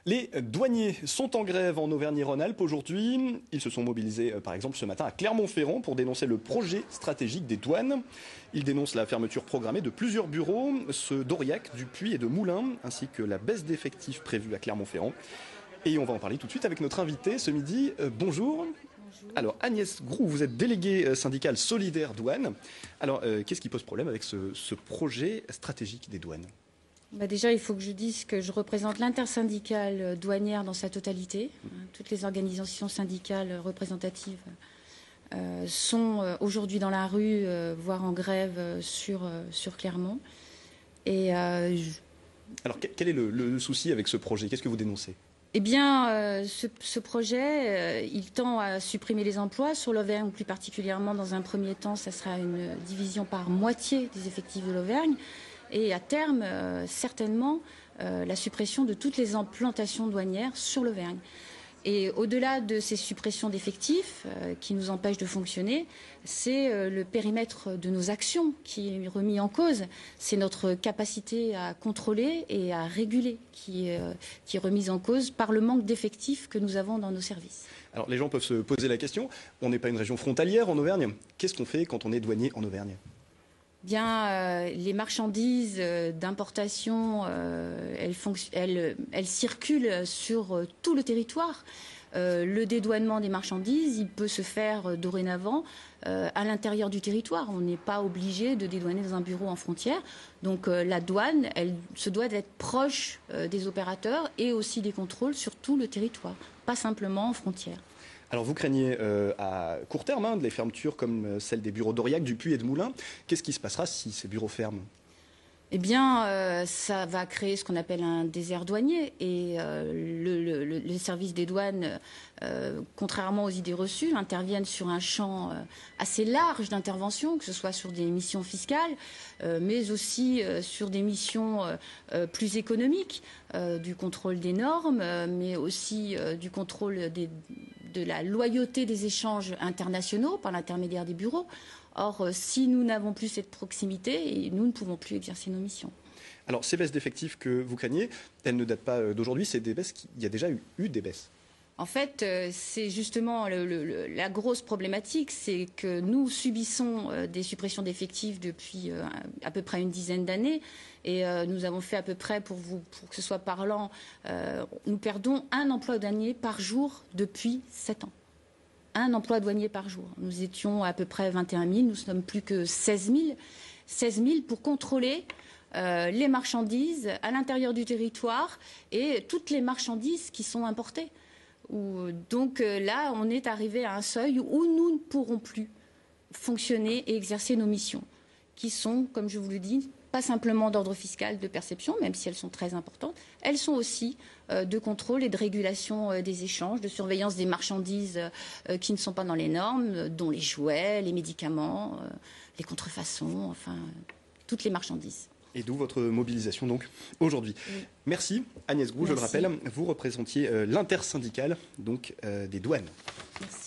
Les douaniers sont en grève en Auvergne-Rhône-Alpes aujourd'hui. Ils se sont mobilisés par exemple ce matin à Clermont-Ferrand pour dénoncer le projet stratégique des douanes. Ils dénoncent la fermeture programmée de plusieurs bureaux, ceux d'Aurillac, du Puy et de Moulins, ainsi que la baisse d'effectifs prévue à Clermont-Ferrand. Et on va en parler tout de suite avec notre invité ce midi. Bonjour. Alors Agnès Groux, vous êtes déléguée syndicale solidaire douane. Alors qu'est-ce qui pose problème avec ce projet stratégique des douanes ? Déjà, il faut que je dise que je représente l'intersyndicale douanière dans sa totalité. Toutes les organisations syndicales représentatives sont aujourd'hui dans la rue, voire en grève sur Clermont. Alors quel est le souci avec ce projet? Qu'est-ce que vous dénoncez? Eh bien, ce projet, il tend à supprimer les emplois sur l'Auvergne, plus particulièrement dans un premier temps, ça sera une division par moitié des effectifs de l'Auvergne. Et à terme, certainement, la suppression de toutes les implantations douanières sur l'Auvergne. Et au-delà de ces suppressions d'effectifs qui nous empêchent de fonctionner, c'est le périmètre de nos actions qui est remis en cause. C'est notre capacité à contrôler et à réguler qui est remise en cause par le manque d'effectifs que nous avons dans nos services. Alors les gens peuvent se poser la question, on n'est pas une région frontalière en Auvergne. Qu'est-ce qu'on fait quand on est douanier en Auvergne ? Bien, les marchandises d'importation, elles circulent sur tout le territoire. Le dédouanement des marchandises, il peut se faire dorénavant à l'intérieur du territoire. On n'est pas obligé de dédouaner dans un bureau en frontière. Donc la douane, elle se doit d'être proche des opérateurs et aussi des contrôles sur tout le territoire, pas simplement en frontière. Alors vous craignez à court terme des fermetures comme celle des bureaux d'Aurillac, du Puy et de Moulins. Qu'est-ce qui se passera si ces bureaux ferment ? Eh bien, ça va créer ce qu'on appelle un désert douanier. Et les services des douanes, contrairement aux idées reçues, interviennent sur un champ assez large d'intervention, que ce soit sur des missions fiscales, mais aussi sur des missions plus économiques, du contrôle des normes, mais aussi du contrôle de la loyauté des échanges internationaux par l'intermédiaire des bureaux. Or, si nous n'avons plus cette proximité, nous ne pouvons plus exercer nos missions. Alors, ces baisses d'effectifs que vous craignez, elles ne datent pas d'aujourd'hui, c'est des baisses il y a déjà eu des baisses. En fait, c'est justement la grosse problématique, c'est que nous subissons des suppressions d'effectifs depuis à peu près une dizaine d'années. Et nous avons fait à peu près, pour que ce soit parlant, nous perdons un emploi douanier par jour depuis 7 ans. Un emploi douanier par jour. Nous étions à peu près 21 000, nous ne sommes plus que 16 000. 16 000 pour contrôler les marchandises à l'intérieur du territoire et toutes les marchandises qui sont importées. Donc là, on est arrivé à un seuil où nous ne pourrons plus fonctionner et exercer nos missions, qui sont, comme je vous le dis, pas simplement d'ordre fiscal, de perception, même si elles sont très importantes, elles sont aussi de contrôle et de régulation des échanges, de surveillance des marchandises qui ne sont pas dans les normes, dont les jouets, les médicaments, les contrefaçons, enfin, toutes les marchandises. Et d'où votre mobilisation donc aujourd'hui. Oui. Merci Agnès Groux, je le rappelle, vous représentiez l'intersyndicale donc des douanes. Merci.